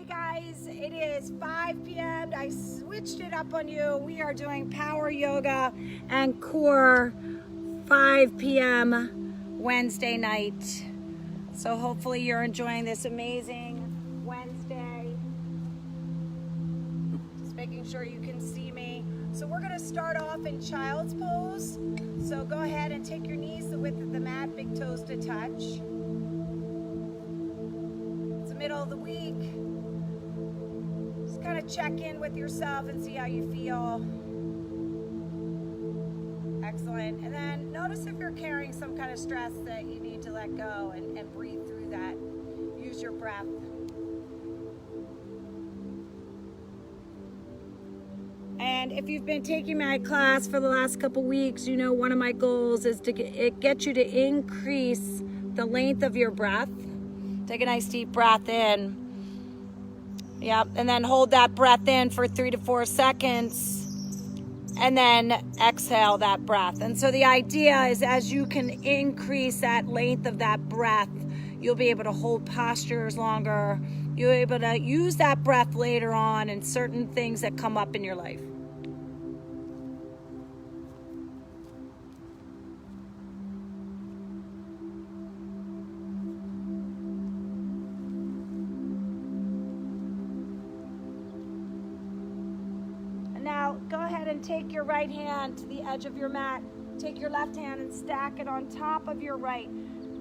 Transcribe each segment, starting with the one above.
Guys, it is 5 p.m. I switched it up on you. We are doing power yoga and core 5 p.m. Wednesday night. So hopefully you're enjoying this amazing Wednesday. Just making sure you can see me. So we're going to start off in child's pose. So go ahead and take your knees the width of the mat, big toes to touch. It's the middle of the week. Kind of check in with yourself and see how you feel. Excellent. And then notice if you're carrying some kind of stress that you need to let go and breathe through that. Use your breath. And if you've been taking my class for the last couple weeks, you know one of my goals is to get you to increase the length of your breath. Take a nice deep breath in. Yep, and then hold that breath in for 3 to 4 seconds, and then exhale that breath. And so the idea is as you can increase that length of that breath, you'll be able to hold postures longer. You'll be able to use that breath later on in certain things that come up in your life. Now, go ahead and take your right hand to the edge of your mat. Take your left hand and stack it on top of your right.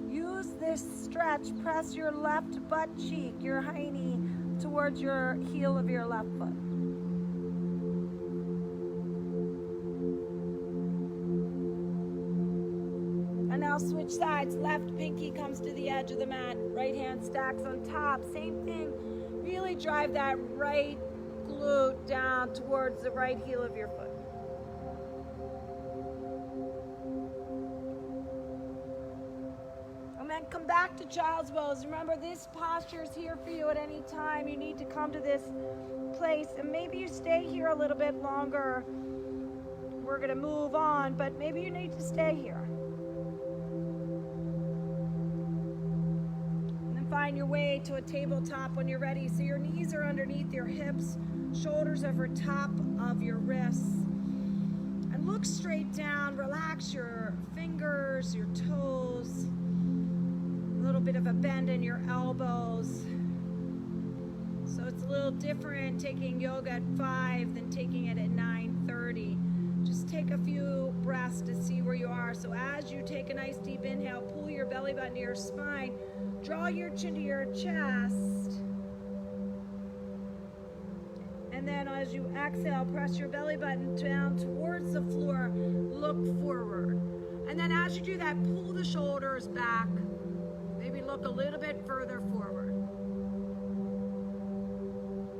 Use this stretch. Press your left butt cheek, your hiney, towards your heel of your left foot. And now switch sides. Left pinky comes to the edge of the mat. Right hand stacks on top. Same thing. Really drive that right glute down towards the right heel of your foot. And then come back to child's pose. Remember, this posture is here for you at any time. You need to come to this place, and maybe you stay here a little bit longer. We're going to move on, but maybe you need to stay here. And then find your way to a tabletop when you're ready. So your knees are underneath your hips. Shoulders over top of your wrists, and look straight down. Relax your fingers, your toes, a little bit of a bend in your elbows. So it's a little different taking yoga at 5 than taking it at 9:30. Just take a few breaths to see where you are. So as you take a nice deep inhale, pull your belly button to your spine, draw your chin to your chest. And then as you exhale, press your belly button down towards the floor, look forward. And then as you do that, pull the shoulders back. Maybe look a little bit further forward.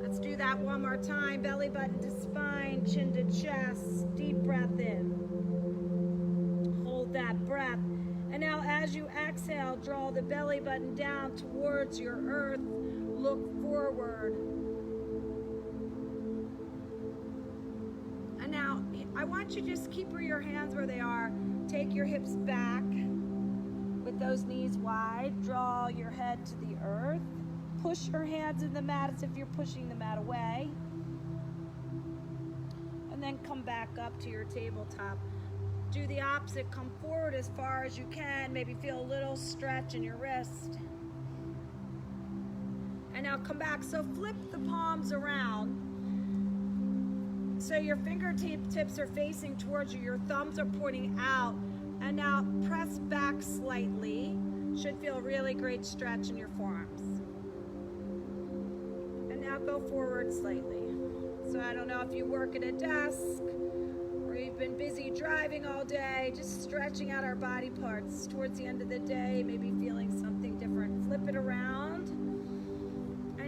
Let's do that one more time. Belly button to spine, chin to chest, deep breath in. Hold that breath. And now as you exhale, draw the belly button down towards your earth, look forward. Now, I want you to just keep your hands where they are. Take your hips back with those knees wide. Draw your head to the earth. Push your hands in the mat as if you're pushing the mat away. And then come back up to your tabletop. Do the opposite. Come forward as far as you can. Maybe feel a little stretch in your wrist. And now come back. So flip the palms around. So your fingertips are facing towards you, your thumbs are pointing out, and now press back slightly. Should feel a really great stretch in your forearms. And now go forward slightly. So I don't know if you work at a desk or you've been busy driving all day, just stretching out our body parts towards the end of the day, maybe feeling something different. Flip it around.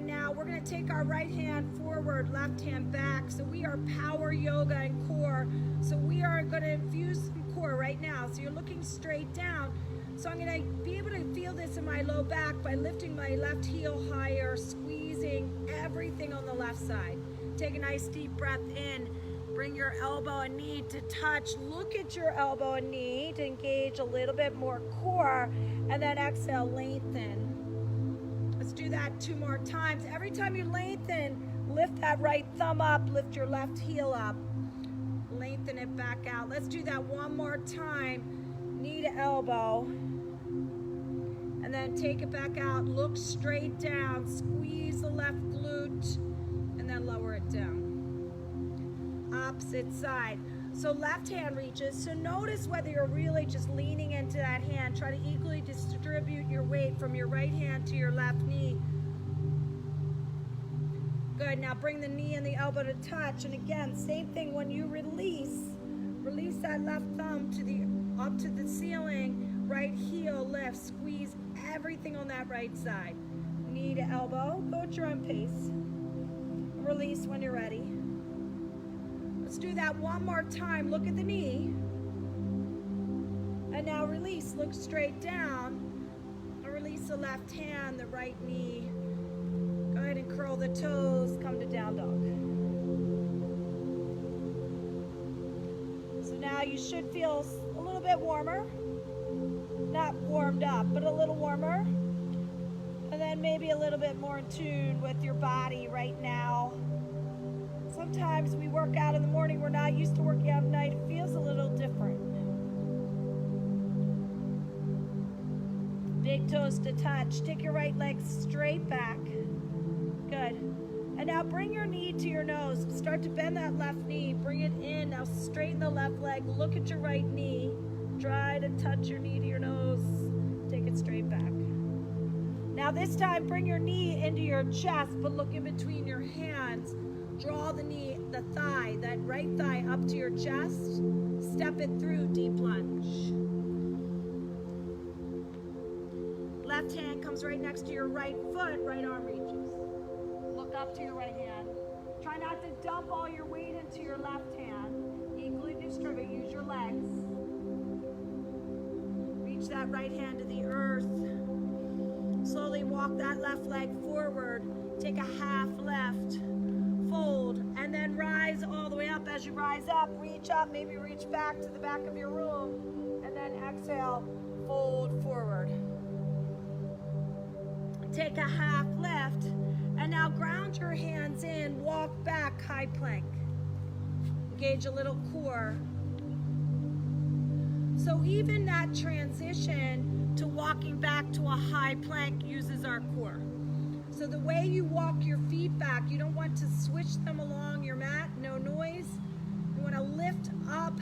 Now we're going to take our right hand forward, left hand back. So we are power yoga and core. So we are going to infuse some core right now. So you're looking straight down. So I'm going to be able to feel this in my low back by lifting my left heel higher, squeezing everything on the left side. Take a nice deep breath in. Bring your elbow and knee to touch. Look at your elbow and knee to engage a little bit more core. And then exhale, lengthen. Let's do that 2 more times. Every time you lengthen, lift that right thumb up, lift your left heel up. Lengthen it back out. Let's do that 1 more time. Knee to elbow. And then take it back out. Look straight down. Squeeze the left glute. And then lower it down. Opposite side. So left hand reaches. So notice whether you're really just leaning into that hand. Try to equally distribute your weight from your right hand to your left knee. Good. Now bring the knee and the elbow to touch. And again, same thing when you release that left thumb up to the ceiling. Right heel lifts. Squeeze everything on that right side. Knee to elbow. Go at your own pace. Release when you're ready. Let's do that 1 more time. Look at the knee. And now release. Look straight down. And release the left hand, the right knee. Go ahead and curl the toes. Come to down dog. So now you should feel a little bit warmer. Not warmed up, but a little warmer. And then maybe a little bit more in tune with your body right now. Sometimes we work out in the morning. We're not used to working out at night. It feels a little different. Big toes to touch. Take your right leg straight back. Good. And now bring your knee to your nose. Start to bend that left knee. Bring it in. Now straighten the left leg. Look at your right knee. Try to touch your knee to your nose. Take it straight back. Now this time, bring your knee into your chest, but look in between your hands. Draw the knee, the thigh, that right thigh up to your chest. Step it through, deep lunge. Left hand comes right next to your right foot, right arm reaches. Look up to your right hand. Try not to dump all your weight into your left hand. Equally distribute, use your legs. Reach that right hand to the earth. Slowly walk that left leg forward. Take a half left. Fold, and then rise all the way up. As you rise up, maybe reach back to the back of your room, and then exhale, fold forward. Take a half lift, and now ground your hands in, walk back, high plank. Engage a little core. So even that transition to walking back to a high plank uses our core. So the way you walk your feet back, you don't want to switch them along your mat, no noise. You want to lift up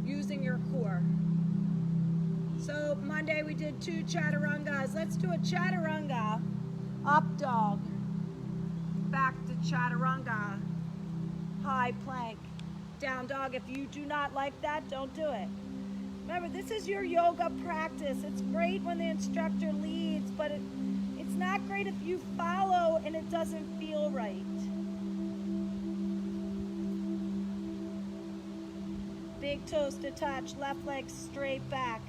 using your core. So Monday we did 2 chaturangas. Let's do a chaturanga, up dog, back to chaturanga, high plank, down dog. If you do not like that, don't do it. Remember, this is your yoga practice. It's great when the instructor leads, but it's not great if you follow and it doesn't feel right. Big toes to touch, left leg straight back.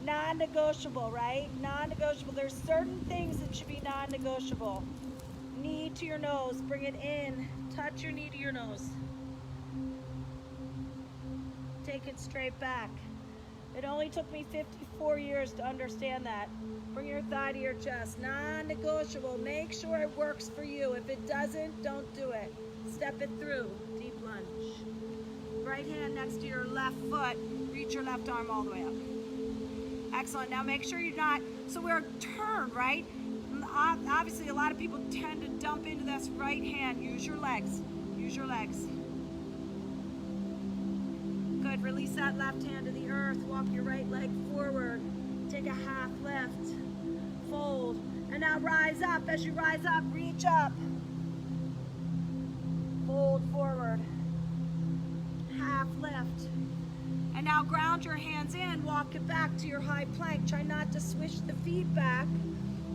Non-negotiable, right? Non-negotiable. There's certain things that should be non-negotiable. Knee to your nose, bring it in. Touch your knee to your nose. Take it straight back. It only took me 54 years to understand that. Bring your thigh to your chest. Non-negotiable. Make sure it works for you. If it doesn't, don't do it. Step it through. Deep lunge. Right hand next to your left foot. Reach your left arm all the way up. Excellent. Now make sure you're not, so we're turned, right? Obviously, a lot of people tend to dump into this right hand. Use your legs. Use your legs. Good. Release that left hand to the earth. Walk your right leg forward. Take a half lift. Fold. And now rise up. As you rise up, reach up. Fold forward. Half lift. And now ground your hands in. Walk it back to your high plank. Try not to swish the feet back.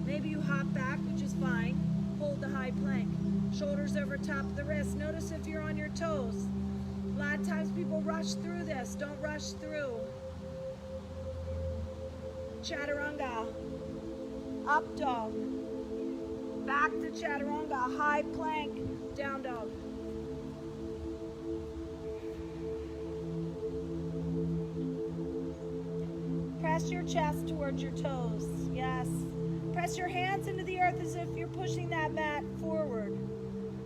Maybe you hop back, which is fine. Hold the high plank. Shoulders over top of the wrist. Notice if you're on your toes. A lot of times people rush through this. Don't rush through. Chaturanga. Up dog. Back to chaturanga. High plank. Down dog. Press your chest towards your toes. Yes. Press your hands into the earth as if you're pushing that mat forward.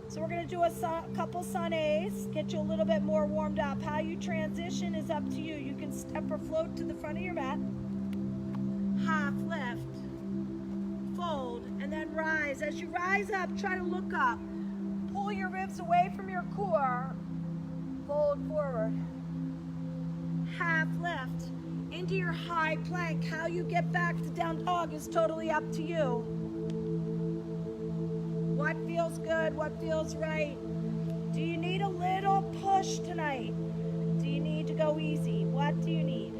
So we're going to do a couple sun A's, get you a little bit more warmed up. How you transition is up to you. You can step or float to the front of your mat. Half lift, fold, and then rise. As you rise up, try to look up. Pull your ribs away from your core. Fold forward. Half lift into your high plank. How you get back to down dog is totally up to you. What feels good? What feels right? Do you need a little push tonight? Do you need to go easy? What do you need?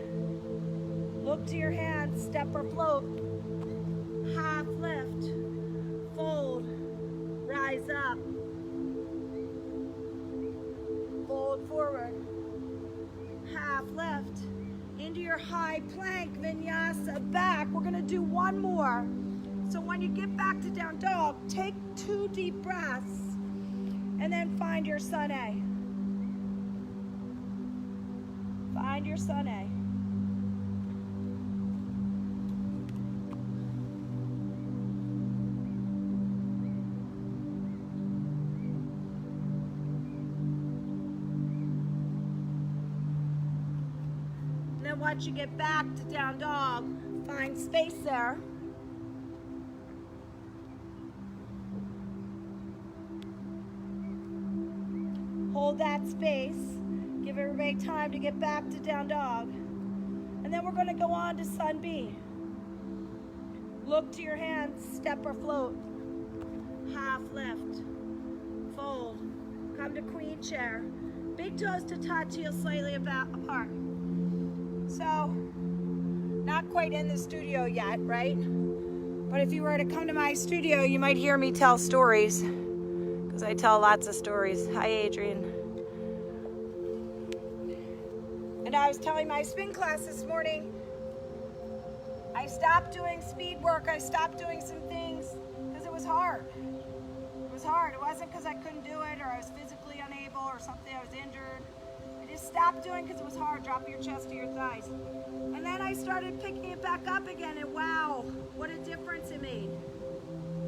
Look to your hands, step or float. Half lift, fold, rise up. Fold forward. Half lift into your high plank, vinyasa, back. We're gonna do one more. So when you get back to down dog, take 2 deep breaths and then find your sun A. Find your sun A. And then once you get back to down dog, find space there. Hold that space. Give everybody time to get back to down dog. And then we're going to go on to sun B. Look to your hands, step or float. Half lift. Fold. Come to queen chair. Big toes to touch, heels slightly apart. So, not quite in the studio yet, right? But if you were to come to my studio, you might hear me tell stories. Because I tell lots of stories. Hi, Adrian. And I was telling my spin class this morning, I stopped doing speed work. I stopped doing some things because it was hard. It was hard. It wasn't because I couldn't do it or I was physically unable or something, I was injured. I just stopped doing because it was hard. Drop your chest to your thighs. And then I started picking it back up again, and wow, what a difference it made.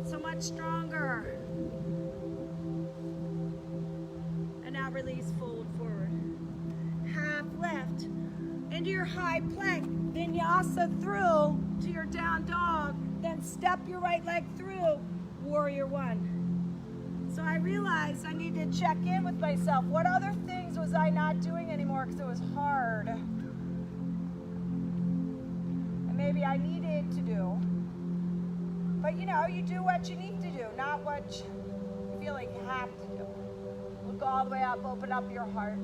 So much stronger. And now release, fold forward. Half lift into your high plank, vinyasa through to your down dog, then step your right leg through, warrior one. So I realized I need to check in with myself. What other things was I not doing anymore because it was hard? And maybe I needed to do. But you know, you do what you need to do, not what you feel like you have to do. Look all the way up, open up your heart.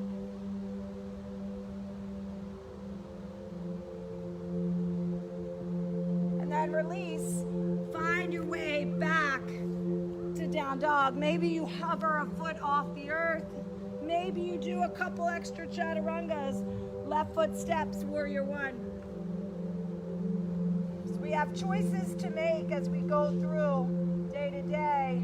And then release, find your way back to down dog. Maybe you hover a foot off the earth. Maybe you do a couple extra chaturangas. Left foot steps, warrior one. So we have choices to make as we go through day to day.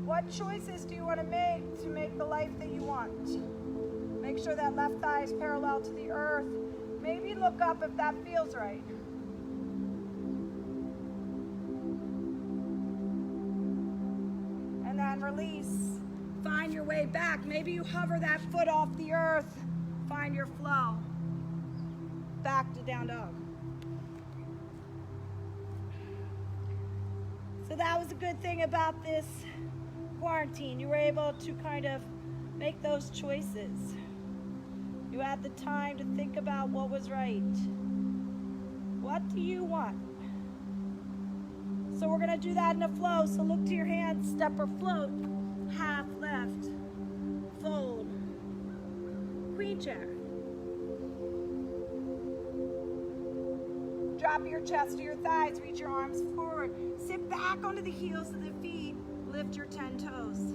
What choices do you want to make the life that you want? Make sure that left thigh is parallel to the earth. Maybe look up if that feels right. And then release. Find your way back. Maybe you hover that foot off the earth. Find your flow. Back to down dog. So that was a good thing about this quarantine. You were able to kind of make those choices. You had the time to think about what was right. What do you want? So we're going to do that in a flow. So look to your hands, step or float. Half left, fold, queen chair. Drop your chest to your thighs, reach your arms forward. Sit back onto the heels of the feet, lift your 10 toes.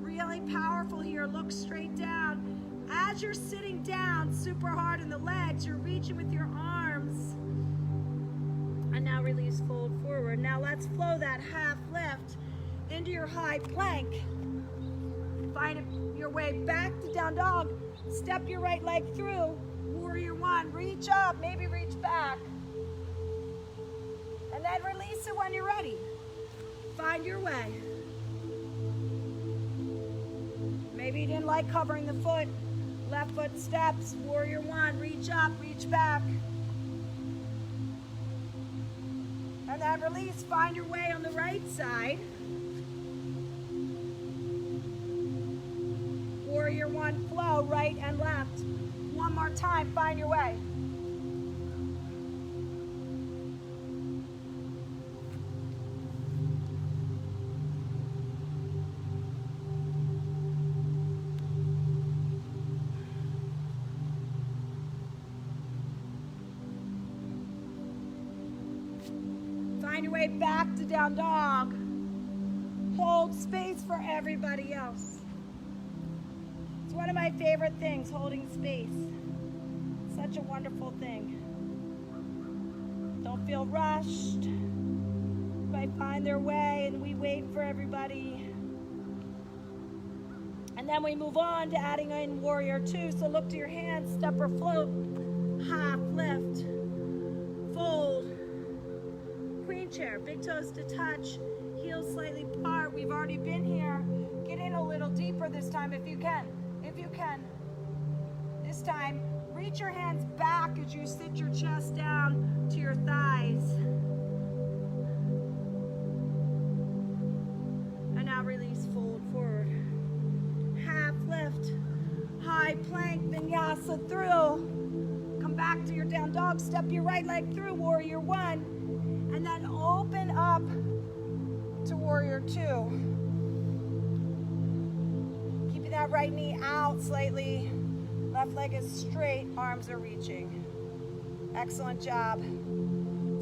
Really powerful here, look straight down. As you're sitting down super hard in the legs, you're reaching with your arms. And now release, fold forward. Now let's flow that half lift into your high plank. Find your way back to down dog. Step your right leg through. Warrior one. Reach up, maybe reach back. And then release it when you're ready. Find your way. Maybe you didn't like covering the foot. Left foot steps, warrior one, reach up, reach back. And then release, find your way on the right side. Warrior one, flow, right and left. One more time, find your way. Find your way back to down dog. Hold space for everybody else. It's one of my favorite things, holding space. Such a wonderful thing. Don't feel rushed. Everybody find their way and we wait for everybody. And then we move on to adding in warrior two. So look to your hands, step or float, half lift, fold, queen chair, big toes to touch, heels slightly apart. We've already been here. Get in a little deeper this time if you can. If you can. This time, reach your hands back as you sit your chest down to your thighs. And now release, fold forward. Half lift, high plank, vinyasa through. Come back to your down dog, step your right leg through, warrior one. And then open up to warrior two. Keeping that right knee out slightly. Left leg is straight, arms are reaching. Excellent job.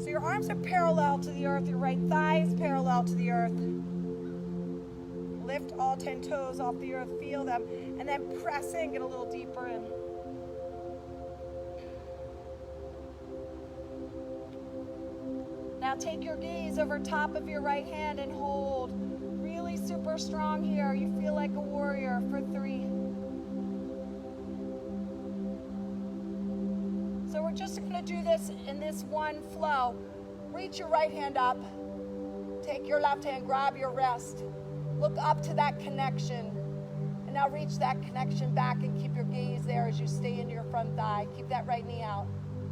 So your arms are parallel to the earth, your right thigh is parallel to the earth. Lift all 10 toes off the earth, feel them, and then press in, get a little deeper in. Now take your gaze over top of your right hand and hold. Really super strong here. You feel like a warrior for 3. So we're just going to do this in this one flow. Reach your right hand up. Take your left hand, grab your wrist. Look up to that connection. And now reach that connection back and keep your gaze there as you stay into your front thigh. Keep that right knee out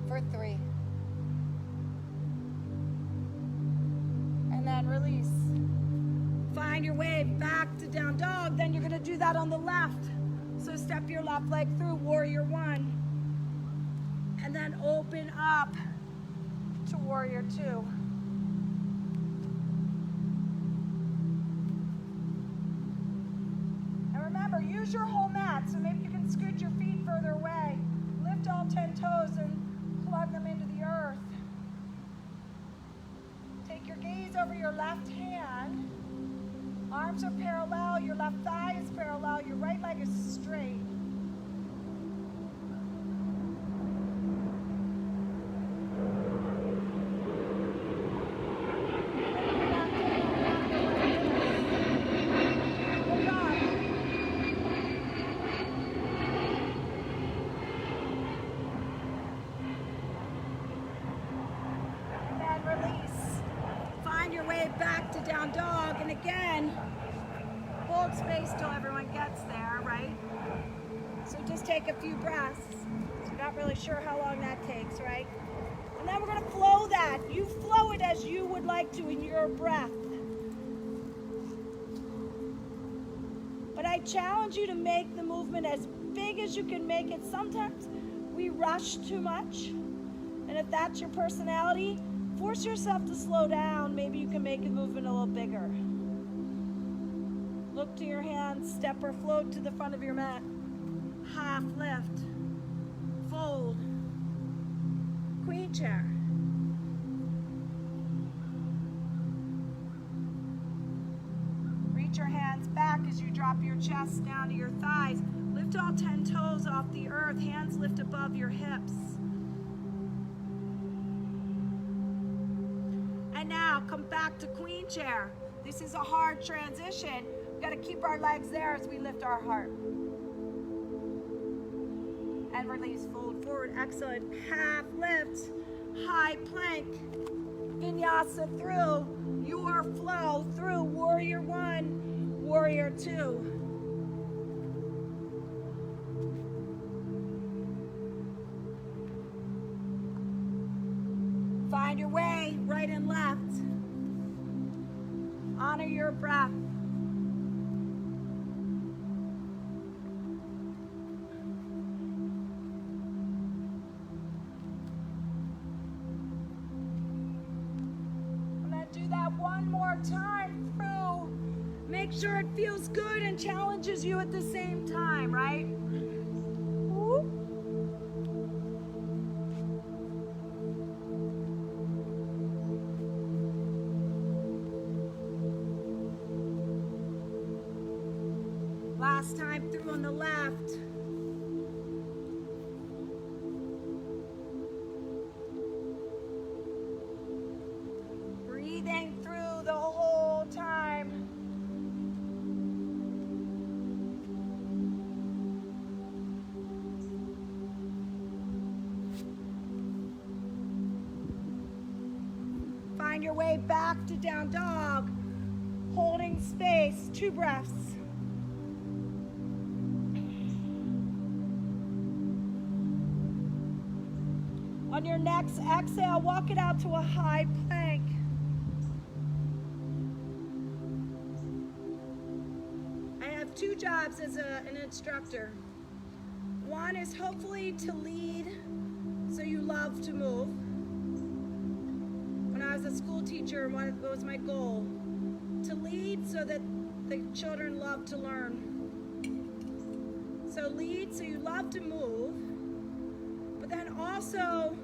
for 3. And then release. Find your way back to down dog. Then you're going to do that on the left. So step your left leg through, warrior one. And then open up to warrior two. And remember, use your whole mat. So maybe you can scoot your feet further away. Lift all 10 toes and plug them into the earth. Take your gaze over your left hand. Arms are parallel, your left thigh is parallel, your right leg is straight. Back to down dog, and again, hold space till everyone gets there, right? So just take a few breaths. So not really sure how long that takes, right? And then we're going to flow that. You flow it as you would like to in your breath. But I challenge you to make the movement as big as you can make it. Sometimes we rush too much, and if that's your personality, force yourself to slow down. Maybe you can make the movement a little bigger. Look to your hands, step or float to the front of your mat. Half lift, fold, queen chair. Reach your hands back as you drop your chest down to your thighs. Lift all 10 toes off the earth, hands lift above your hips. And now come back to queen chair. This is a hard transition. We've got to keep our legs there as we lift our heart. And release, fold forward, excellent. Half lift, high plank, vinyasa through your flow, through warrior 1, warrior 2. Find your way, right and left. Honor your breath. I'm going to do that one more time through. Make sure it feels good and challenges you at the same time, right? Woo. Last time through on the left. Breathing through the whole time. Find your way back to down dog. Holding space, 2 breaths. On your next exhale, walk it out to a high plank. I have 2 jobs as an instructor. One is hopefully to lead so you love to move. When I was a school teacher, what was my goal? To lead so that the children love to learn. So lead so you love to move, but then also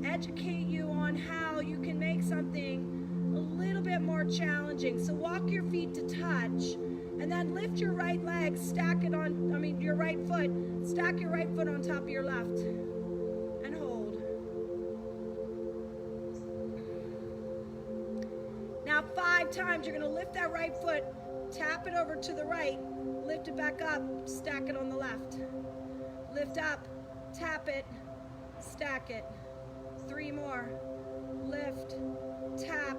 educate you on how you can make something a little bit more challenging. So walk your feet to touch, and then lift your right leg, your right foot, stack your right foot on top of your left, and hold. Now 5 times, you're gonna lift that right foot, tap it over to the right, lift it back up, stack it on the left. Lift up, tap it, stack it. 3 more. Lift, tap,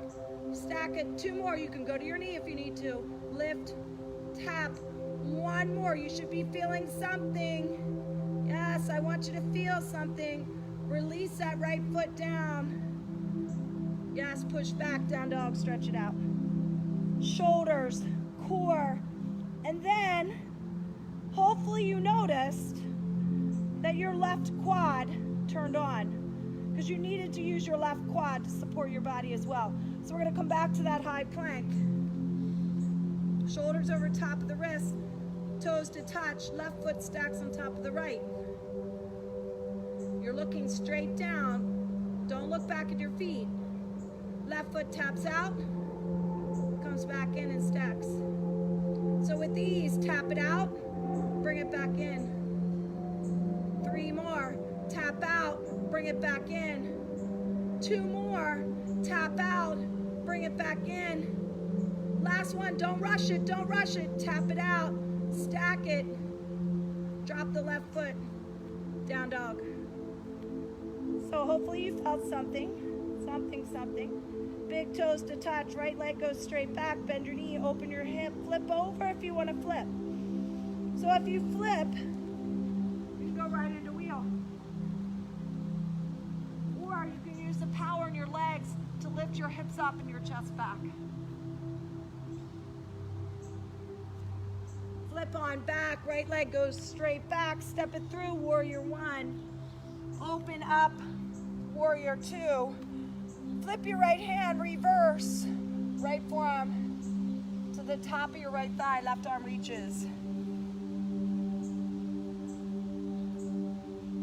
stack it. 2 more. You can go to your knee if you need to. Lift, tap. 1 more. You should be feeling something. Yes, I want you to feel something. Release that right foot down. Yes, push back, down dog, stretch it out. Shoulders, core, and then hopefully you noticed that your left quad turned on, because you needed to use your left quad to support your body as well. So we're going to come back to that high plank. Shoulders over top of the wrist, toes to touch, left foot stacks on top of the right. You're looking straight down. Don't look back at your feet. Left foot taps out, comes back in and stacks. So with ease, tap it out, bring it back in. 3 more, tap out, bring it back in. 2 more, tap out, bring it back in. Last one, don't rush it, tap it out, stack it, drop the left foot, down dog. So hopefully you felt something. Big toes to touch, right leg goes straight back, bend your knee, open your hip, flip over if you want to flip. So if you flip, you can go right into wheel. Or you can use the power in your legs to lift your hips up and your chest back. Flip on back, right leg goes straight back, step it through, warrior 1. Open up, warrior 2. Flip your right hand, reverse. Right forearm to the top of your right thigh, left arm reaches.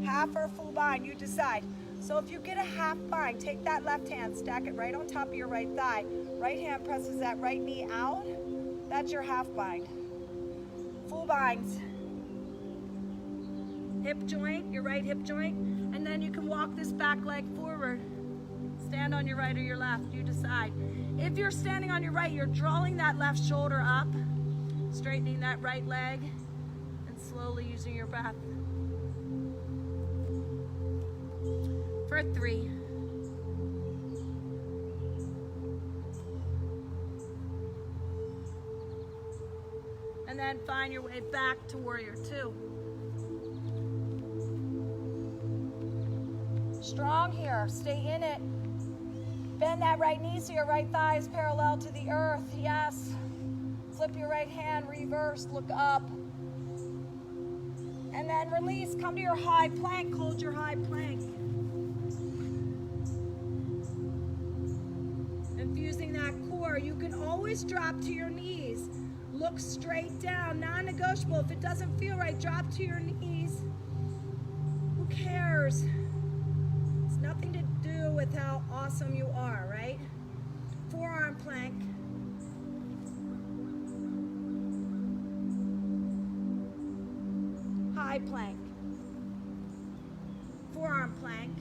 Half or full bind, you decide. So if you get a half bind, take that left hand, stack it right on top of your right thigh. Right hand presses that right knee out. That's your half bind. Full binds. Hip joint, your right hip joint, and then you can walk this back leg forward. Stand on your right or your left, you decide. If you're standing on your right, you're drawing that left shoulder up, straightening that right leg, and slowly using your breath. For 3, then find your way back to warrior two. Strong here, stay in it. Bend that right knee so your right thigh is parallel to the earth, yes. Flip your right hand, reverse, look up. And then release, come to your high plank, hold your high plank. Infusing that core, you can always drop to your knees. Look straight down, non-negotiable. If it doesn't feel right, drop to your knees. Who cares? It's nothing to do with how awesome you are, right? Forearm plank. High plank. Forearm plank.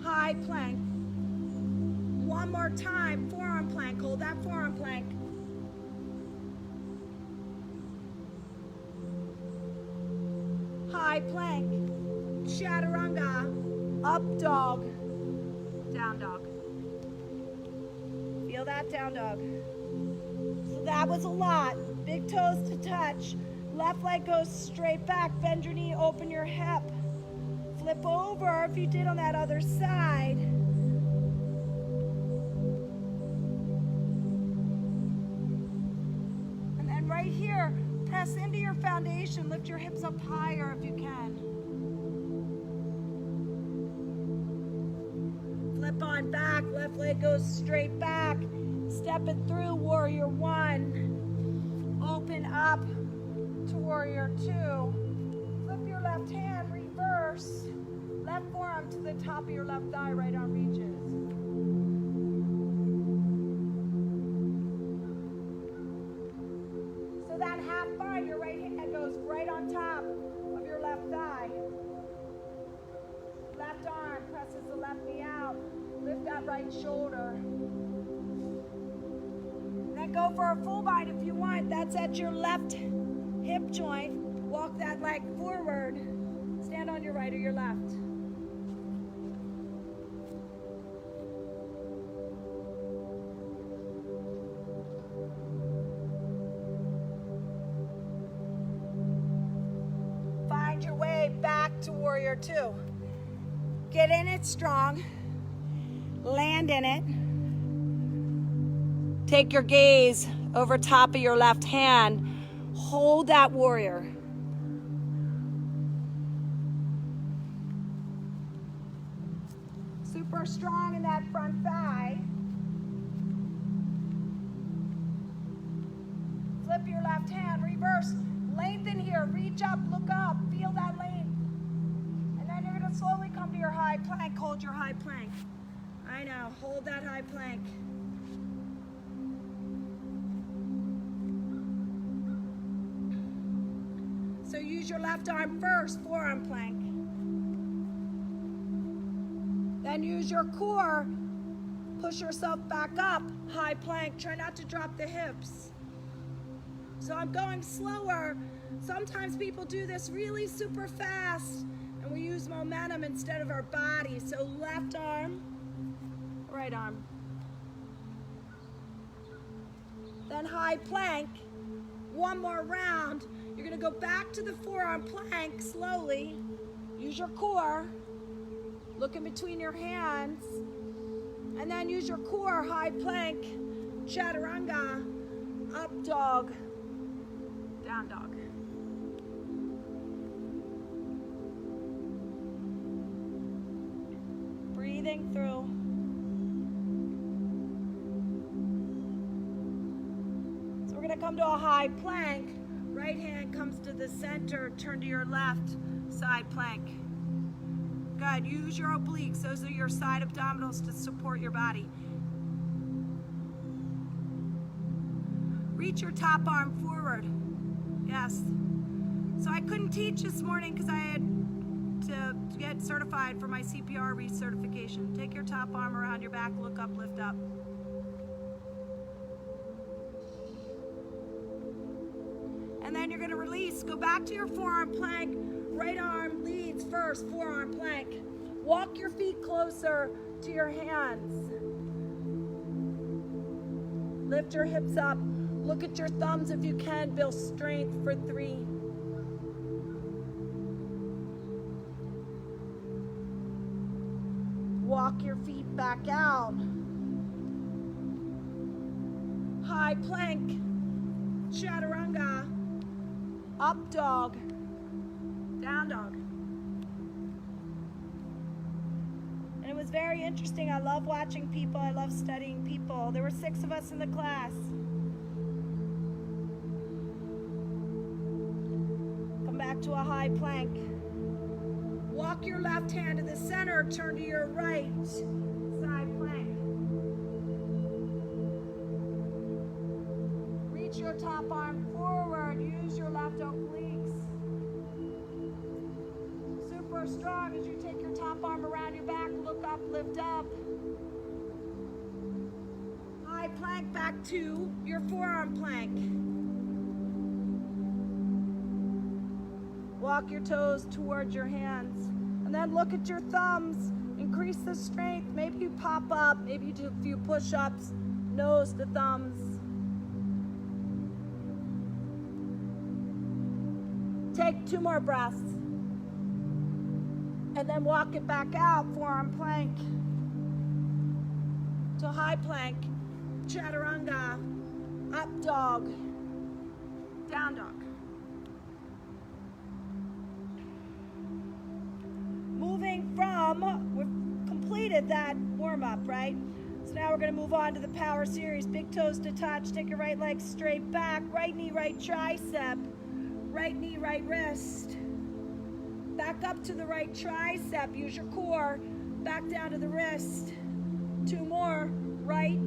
High plank. One more time, forearm plank. Hold that forearm plank. High plank. Chaturanga. Up dog. Down dog. Feel that, down dog. So that was a lot. Big toes to touch. Left leg goes straight back. Bend your knee, open your hip. Flip over if you did on that other side. And then right here, press into your foundation. Lift your hips up higher if you can. Flip on back. Left leg goes straight back. Step it through, warrior one. Open up to warrior two. Flip your left hand, reverse. Left forearm to the top of your left thigh, right arm reaches. So that half bind, your right hand goes right on top of your left thigh. Left arm presses the left knee out. Lift that right shoulder. Then go for a full bind if you want. That's at your left hip joint. Walk that leg forward. Stand on your right or your left. Find your way back to warrior two. Get in it strong. Land in it. Take your gaze over top of your left hand. Hold that warrior. Super strong in that front thigh. Flip your left hand, reverse. Lengthen here, reach up, look up, feel that length. And then you're gonna slowly come to your high plank. Hold your high plank. I know, hold that high plank. So use your left arm first, forearm plank. Then use your core, push yourself back up, high plank. Try not to drop the hips. So I'm going slower. Sometimes people do this really super fast and we use momentum instead of our body. So left arm, right arm. Then high plank. One more round. You're gonna go back to the forearm plank slowly. Use your core. Look in between your hands. And then use your core, high plank, chaturanga, up dog, down dog. Breathing through. So we're gonna come to a high plank. Right hand comes to the center, turn to your left, side plank. Good, use your obliques. Those are your side abdominals to support your body. Reach your top arm forward. Yes. So I couldn't teach this morning because I had to get certified for my CPR recertification. Take your top arm around your back, look up, lift up. And then you're gonna release. Go back to your forearm plank. Right arm leads first, forearm plank. Walk your feet closer to your hands. Lift your hips up. Look at your thumbs if you can. Build strength for 3. Walk your feet back out. High plank, chaturanga, up dog, down dog. And it was very interesting. I love watching people. I love studying people. There were 6 of us in the class. Come back to a high plank. Walk your left hand to the center, turn to your right, side plank. Reach your top arm forward, use your left obliques. Super strong as you take your top arm around your back, look up, lift up. High plank back to your forearm plank. Walk your toes towards your hands. And then look at your thumbs. Increase the strength. Maybe you pop up. Maybe you do a few push-ups. Nose to thumbs. Take 2 more breaths. And then walk it back out. Forearm plank. To high plank. Chaturanga. Up dog. Down dog. Moving from, we've completed that warm-up, right? So now we're going to move on to the power series. Big toes to touch. Take your right leg straight back. Right knee, right tricep. Right knee, right wrist. Back up to the right tricep. Use your core. Back down to the wrist. 2 more. Right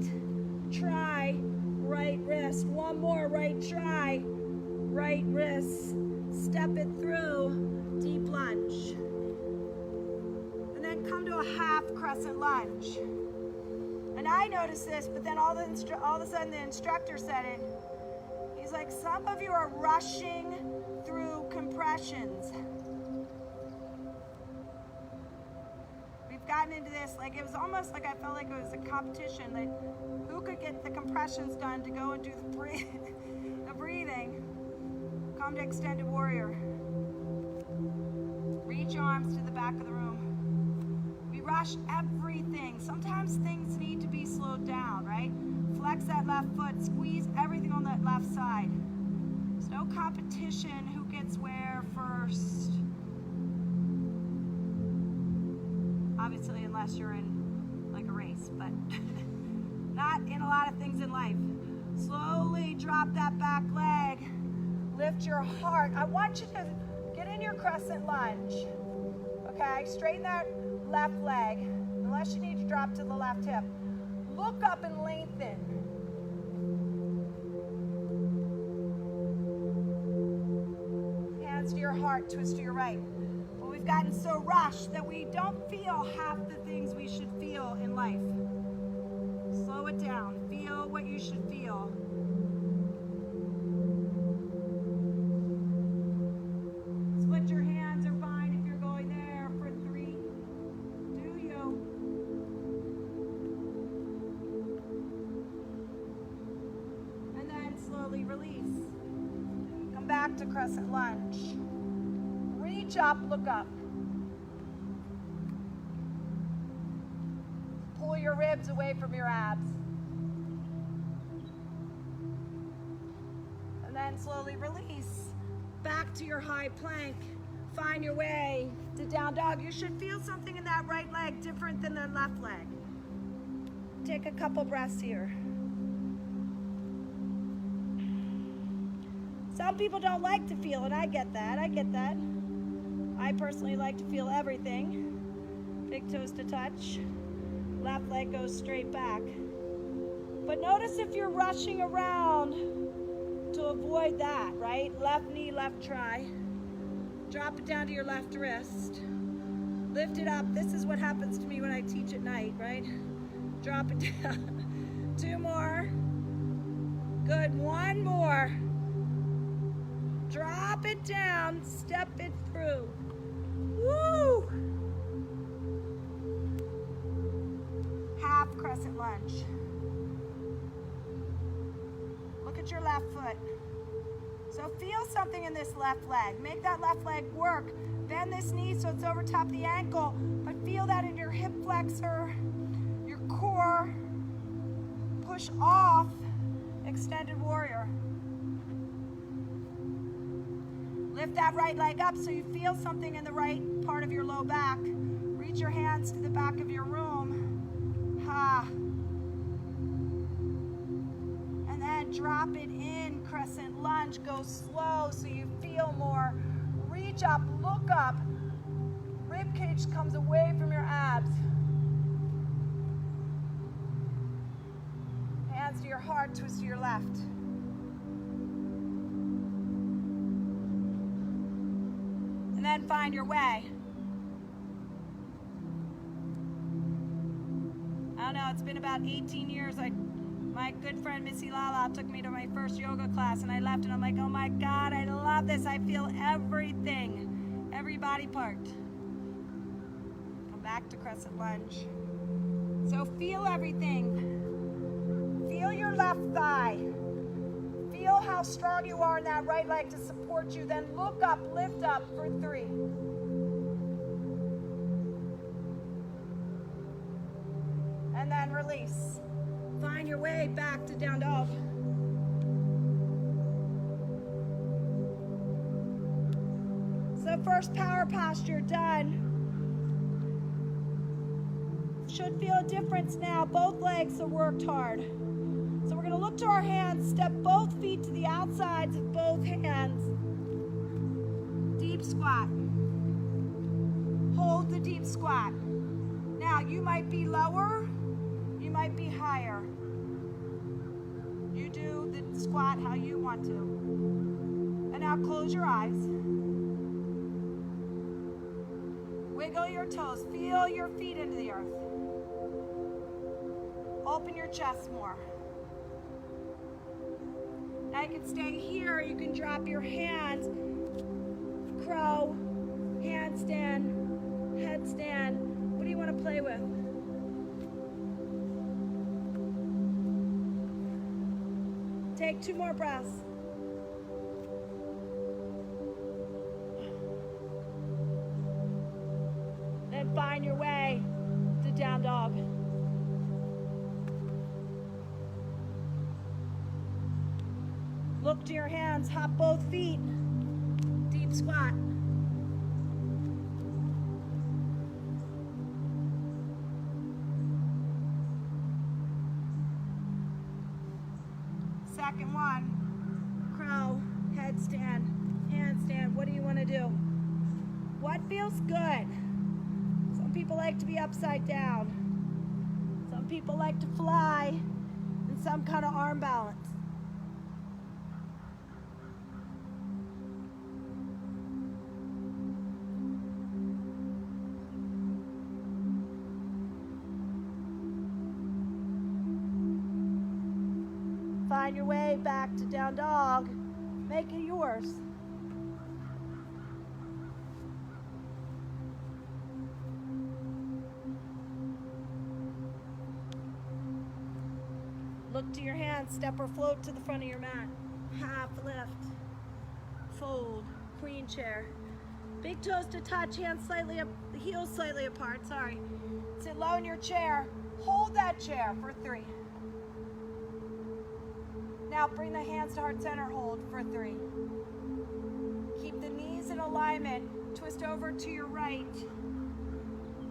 tri, right wrist. 1 more. Right tri, right wrist. Step it through. Deep lunge. Come to a half crescent lunge. And I noticed this, but then all of a sudden the instructor said it. He's like, some of you are rushing through compressions. We've gotten into this, like it was almost like I felt like it was a competition, like who could get the compressions done to go and do the breathing. Come to extended warrior. Reach your arms to the back of the room. Rush everything. Sometimes things need to be slowed down, right? Flex that left foot, squeeze everything on that left side. There's no competition who gets where first. Obviously, unless you're in like a race, but not in a lot of things in life. Slowly drop that back leg. Lift your heart. I want you to get in your crescent lunge. Okay, straighten that left leg, unless you need to drop to the left hip. Look up and lengthen. Hands to your heart, twist to your right. But we've gotten so rushed that we don't feel half the things we should feel in life. Slow it down. Feel what you should feel. Split your hands are fine if you're going there for 3. Do you? And then slowly release. Come back to crescent lunge. Reach up, look up. Pull your ribs away from your abs. And then slowly release. Back to your high plank. Find your way to down dog. You should feel something in that right leg different than the left leg. Take a couple breaths here. Some people don't like to feel it. I get that. I personally like to feel everything. Big toes to touch. Left leg goes straight back. But notice if you're rushing around to avoid that, right? Left knee, left tri. Drop it down to your left wrist. Lift it up. This is what happens to me when I teach at night, right? Drop it down. 2 more. Good. 1 more. Drop it down. Step it through. Woo! Half crescent lunge. at your left foot. So feel something in this left leg. Make that left leg work. Bend this knee so it's over top the ankle, but feel that in your hip flexor, your core. Push off, extended warrior. Lift that right leg up so you feel something in the right part of your low back. Reach your hands to the back of your room. Ha. And then drop it in, crescent lunge. Go slow so you feel more. Reach up, look up. Rib cage comes away from your abs. Hands to your heart, twist to your left. And then find your way. I don't know, it's been about 18 years. My good friend Missy Lala took me to my first yoga class and I left and I'm like, oh my God, I love this. I feel everything, every body part. Come back to crescent lunge. So feel everything. Feel your left thigh. Feel how strong you are in that right leg to support you. Then look up, lift up for 3. And then release. Find your way back to down dog. So first power posture done. Should feel a difference now. Both legs have worked hard. So we're going to look to our hands, step both feet to the outsides of both hands. Deep squat. Hold the deep squat. Now you might be lower, you might be higher. You do the squat how you want to. And now close your eyes. Wiggle your toes. Feel your feet into the earth. Open your chest more. Now you can stay here. You can drop your hands. Crow, handstand, headstand. What do you want to play with? Take 2 more breaths. Then find your way to down dog. Look to your hands, hop both feet. Deep squat. Second one, crow, headstand, handstand. What do you want to do? What feels good? Some people like to be upside down. Some people like to fly in some kind of arm balance. Find your way back to down dog. Make it yours. Look to your hands, step or float to the front of your mat. Half lift, fold, queen chair. Big toes to touch, hands slightly up, the heels slightly apart, sorry. Sit low in your chair. Hold that chair for 3. Now bring the hands to heart center, hold for 3. Keep the knees in alignment. Twist over to your right.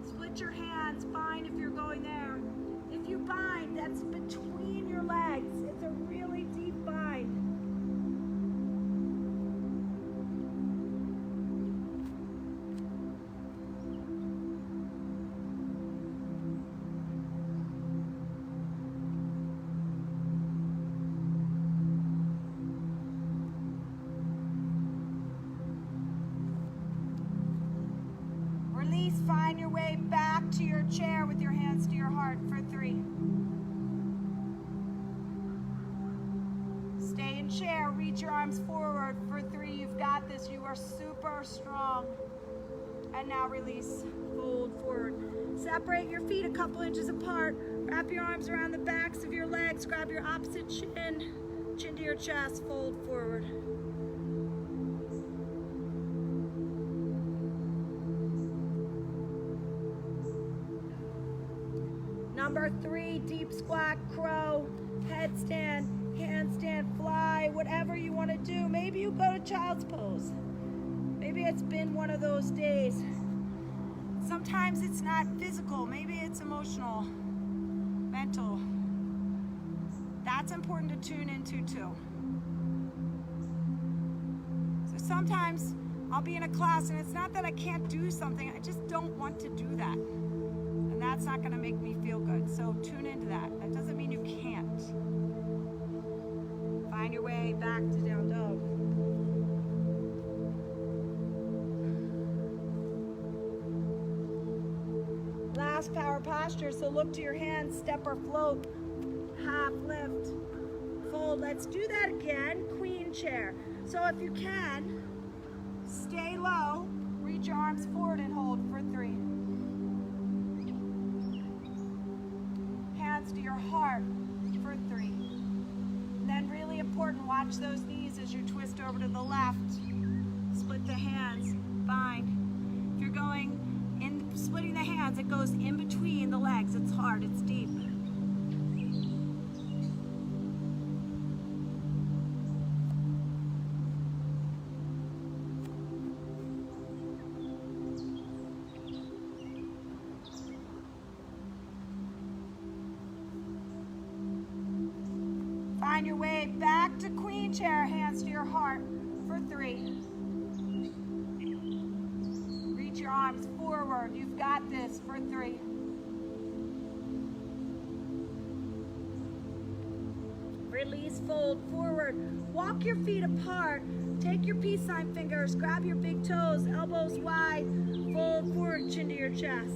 Split your hands, bind if you're going there. If you bind, that's between your legs. It's a really deep bind. Find your way back to your chair with your hands to your heart for 3. Stay in chair, reach your arms forward for 3. You've got this, you are super strong. And now release, fold forward. Separate your feet a couple inches apart. Wrap your arms around the backs of your legs, grab your opposite shin. Chin to your chest, fold forward. Number 3, deep squat, crow, headstand, handstand, fly, whatever you want to do. Maybe you go to child's pose. Maybe it's been one of those days. Sometimes it's not physical, maybe it's emotional, mental. That's important to tune into too. So sometimes I'll be in a class and it's not that I can't do something, I just don't want to do that. And that's not going to make me feel good. So tune into that. That doesn't mean you can't. Find your way back to down dog. Last power posture. So look to your hands, step or float, half lift, fold. Let's do that again. Queen chair. So if you can, stay low, reach your arms forward and hold for 3. Hands to your heart for 3. And then really important, watch those knees as you twist over to the left. Split the hands, bind. If you're going in splitting the hands, it goes in between the legs. It's hard, it's deep. Find your way back to queen chair, hands to your heart for 3. Reach your arms forward. You've got this for 3. Release, fold forward. Walk your feet apart. Take your peace sign fingers. Grab your big toes, elbows wide. Fold forward, chin to your chest.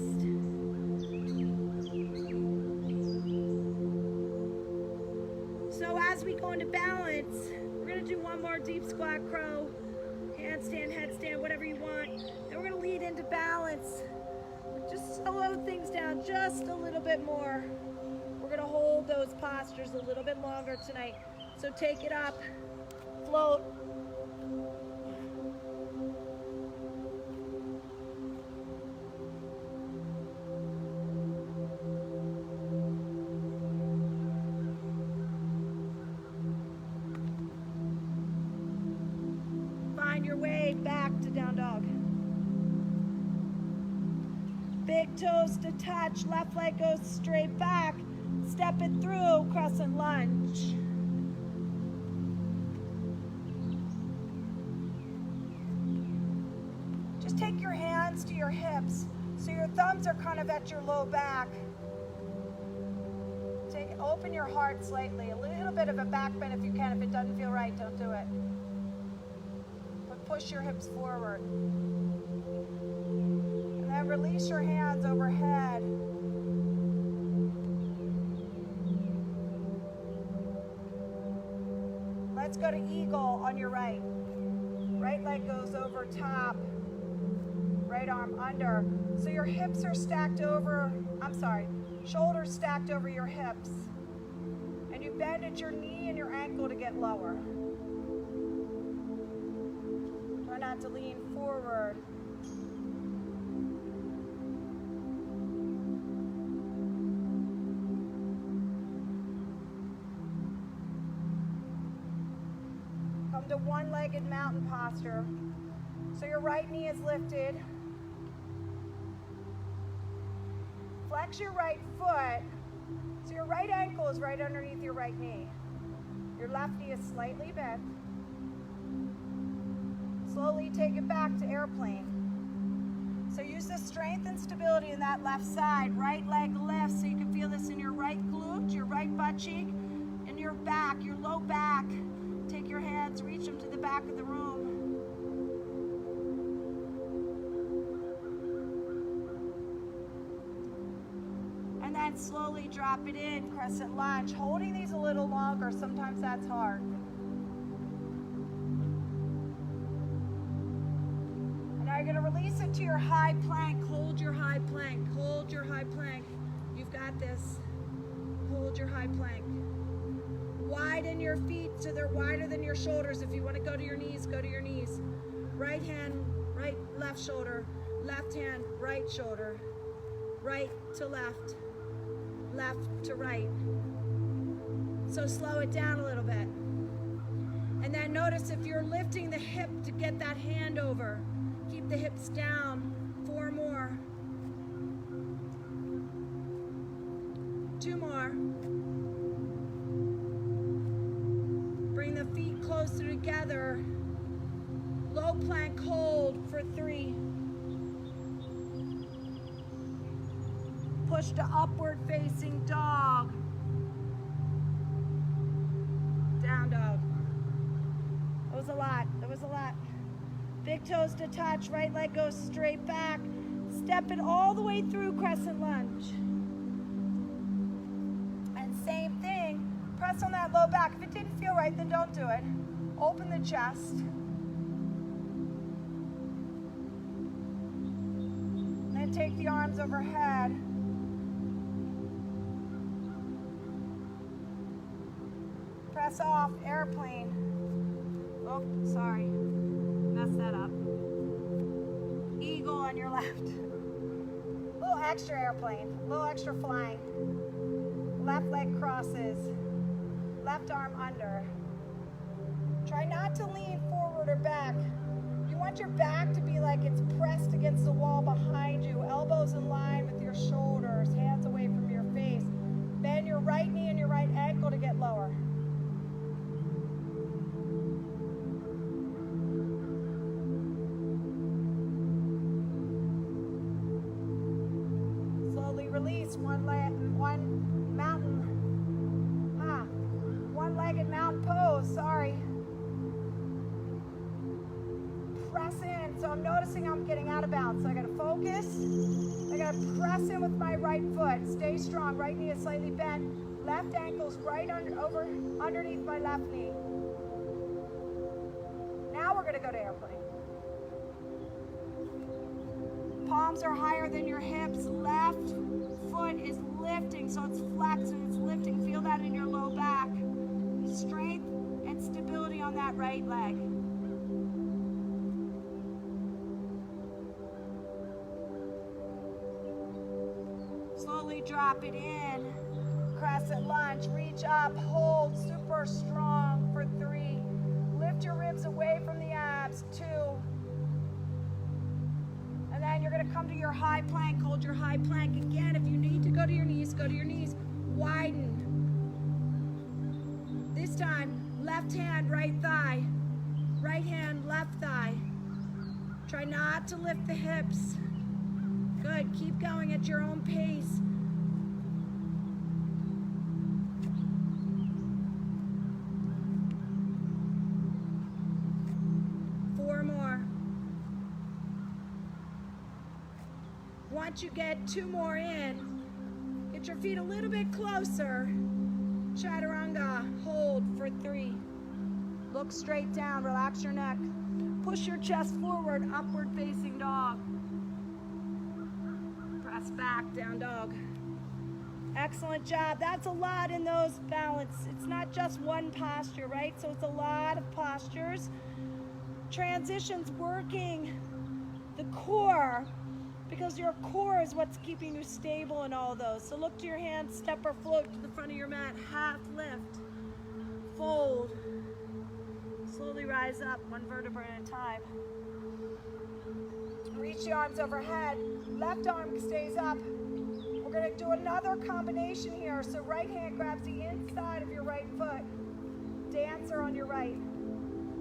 So as we go into balance, we're going to do one more deep squat, crow, handstand, headstand, whatever you want. Then we're going to lead into balance. Just slow things down just a little bit more. We're going to hold those postures a little bit longer tonight. So take it up, float. Find your way back to down dog. Big toes to touch, left leg goes straight back. Step it through, crescent lunge. Just take your hands to your hips so your thumbs are kind of at your low back. Open your heart slightly, a little bit of a back bend if you can. If it doesn't feel right, don't do it. But push your hips forward. And then release your hands overhead. Let's go to eagle on your right. Right leg goes over top. Right arm under. So your hips are stacked over, shoulders stacked over your hips. And you bend at your knee and your ankle to get lower. Try not to lean forward. Come to one-legged mountain posture. So your right knee is lifted. Flex your right foot. So your right ankle is right underneath your right knee. Your left knee is slightly bent. Slowly take it back to airplane. So use the strength and stability in that left side. Right leg lifts so you can feel this in your right glute, your right butt cheek, and your back, your low back. Take your hands, reach them to the back of the room. And then slowly drop it in, crescent lunge. Holding these a little longer, sometimes that's hard. And now you're gonna release it to your high plank. Hold your high plank, hold your high plank. You've got this. Hold your high plank. Widen your feet so they're wider than your shoulders. If you want to go to your knees, go to your knees. Right hand, right, left shoulder. Left hand, right shoulder. Right to left. Left to right. So slow it down a little bit. And then notice if you're lifting the hip to get that hand over. Keep the hips down. 4 more. 2 more. Bring the feet closer together. Low plank hold for 3. Push to upward facing dog. Down dog. That was a lot. That was a lot. Big toes to touch. Right leg goes straight back. Step it all the way through crescent lunge. And same thing. Press on that low back. If it didn't feel right, then don't do it. Open the chest. Then take the arms overhead. Press off, airplane. Oh, sorry. Messed that up. Eagle on your left. A little extra airplane. A little extra flying. Left leg crosses. Left arm under. Try not to lean forward or back. You want your back to be like it's pressed against the wall behind you. Elbows in line with your shoulders. Hands away from your face. Bend your right knee and your right ankle to get lower. Release one one-legged mountain pose, sorry. Press in, so I'm noticing I'm getting out of bounds, so I gotta focus. I gotta press in with my right foot. Stay strong, right knee is slightly bent. Left ankle's right underneath my left knee. Now we're gonna go to airplane. Palms are higher than your hips. Left foot is lifting, so it's flexed and it's lifting. Feel that in your low back. Strength and stability on that right leg. Slowly drop it in. Crescent lunge. Reach up. Hold. Super strong for 3. Lift your ribs away from the abs. 2. And then you're going to come to your high plank. Hold your high plank again. If you need to go to your knees, go to your knees. Widen. This time, left hand, right thigh. Right hand, left thigh. Try not to lift the hips. Good. Keep going at your own pace. Once you get 2 more in, get your feet a little bit closer. Chaturanga, hold for 3. Look straight down, relax your neck. Push your chest forward, upward facing dog. Press back, down dog. Excellent job. That's a lot in those balance. It's not just one posture, right? So it's a lot of postures. Transitions working the core, because your core is what's keeping you stable in all those. So look to your hands, step or float to the front of your mat, half lift, fold. Slowly rise up, 1 vertebra at a time. Reach the arms overhead, left arm stays up. We're gonna do another combination here. So right hand grabs the inside of your right foot, dancer on your right,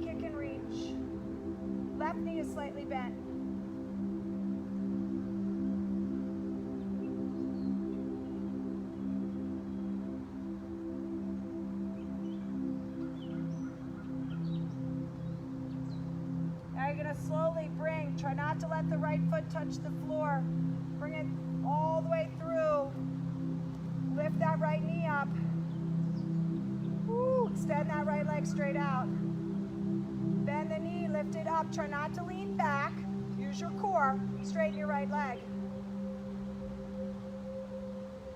kick and reach. Left knee is slightly bent. Slowly bring, try not to let the right foot touch the floor. Bring it all the way through. Lift that right knee up. Woo, extend that right leg straight out. Bend the knee, lift it up. Try not to lean back. Use your core. Straighten your right leg.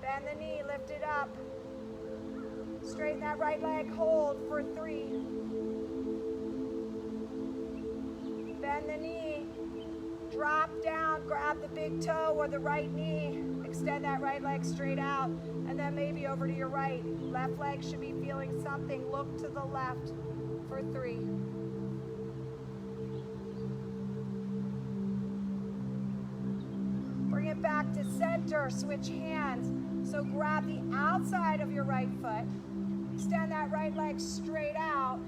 Bend the knee, lift it up. Straighten that right leg, hold for 3. Bend the knee, drop down, grab the big toe or the right knee, extend that right leg straight out, and then maybe over to your right. Left leg should be feeling something. Look to the left for 3. Bring it back to center, switch hands. So grab the outside of your right foot, extend that right leg straight out,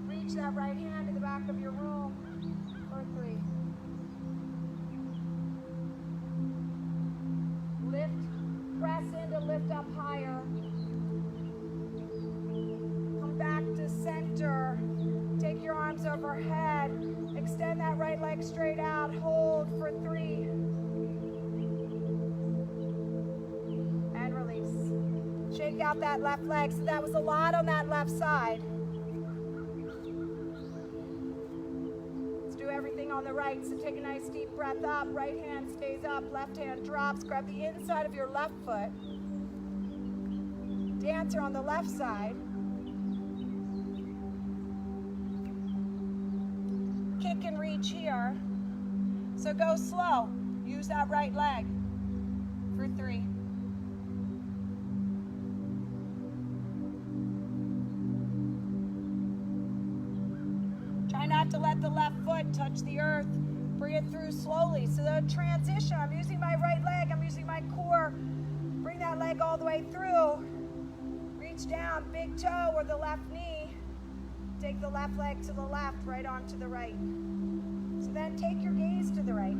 reach that right hand to the back of your room for 3. Lift, press in to lift up higher. Come back to center. Take your arms overhead. Extend that right leg straight out. Hold for 3. And release. Shake out that left leg. So that was a lot on that left side. Let's do everything on the right. So take a nice deep breath up. Right hand stays up. Left hand drops. Grab the inside of your left foot. Dancer on the left side. Kick and reach here. So go slow. Use that right leg for 3. Try not to let the left foot touch the earth. Bring it through slowly. So the transition, I'm using my right leg, I'm using my core. Bring that leg all the way through. Reach down, big toe or the left knee. Take the left leg to the left, right arm to the right. So then take your gaze to the right.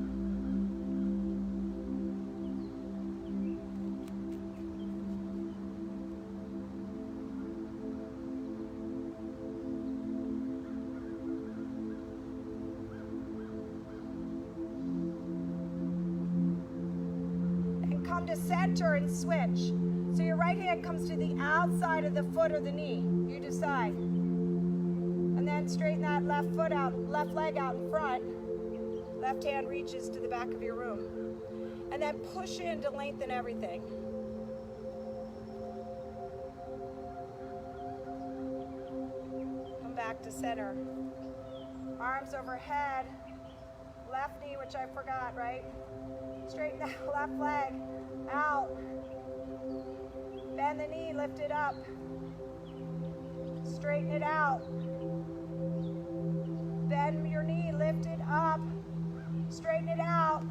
And come to center and switch. So your right hand comes to the outside of the foot or the knee. You decide. And then straighten that left foot out, left leg out in front. Left hand reaches to the back of your room. And then push in to lengthen everything. Come back to center. Arms overhead. Left knee, which I forgot, right? Straighten that left leg out. Bend the knee, lift it up. Straighten it out. Bend your knee, lift it up. Straighten it out.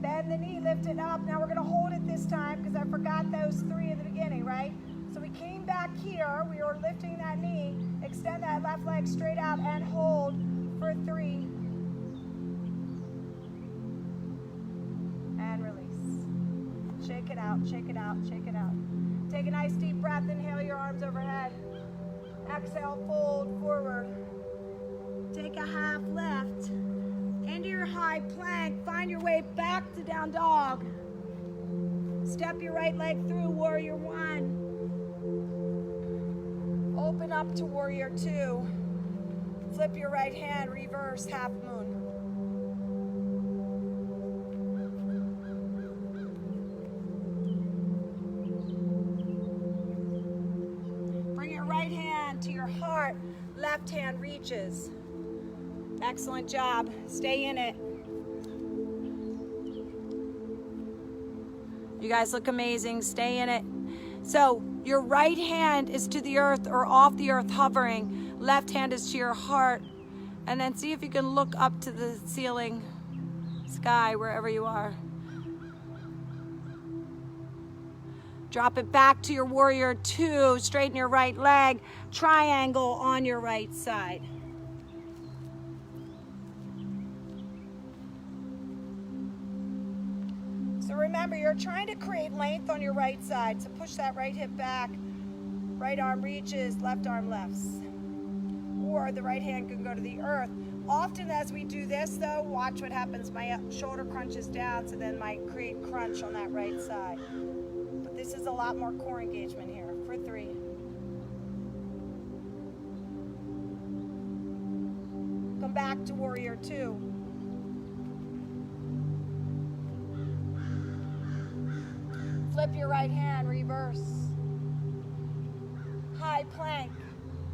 Bend the knee, lift it up. Now we're going to hold it this time because I forgot those 3 in the beginning, right? So we came back here. We were lifting that knee. Extend that left leg straight out and hold for 3. And release. Shake it out, shake it out, shake it out. Take a nice deep breath. Inhale your arms overhead. Exhale, fold forward. Take a half lift into your high plank. Find your way back to down dog. Step your right leg through warrior 1. Open up to warrior 2. Flip your right hand, reverse half moon. To your heart, left hand reaches. Excellent job. Stay in it. You guys look amazing. Stay in it. So your right hand is to the earth or off the earth hovering. Left hand is to your heart. And then see if you can look up to the ceiling, sky, wherever you are. Drop it back to your warrior 2. Straighten your right leg. Triangle on your right side. So remember, you're trying to create length on your right side. So push that right hip back. Right arm reaches, left arm lifts. Or the right hand can go to the earth. Often as we do this though, watch what happens. My shoulder crunches down, so then might create crunch on that right side. This is a lot more core engagement here for 3. Come back to warrior 2. Flip your right hand, reverse. high plank.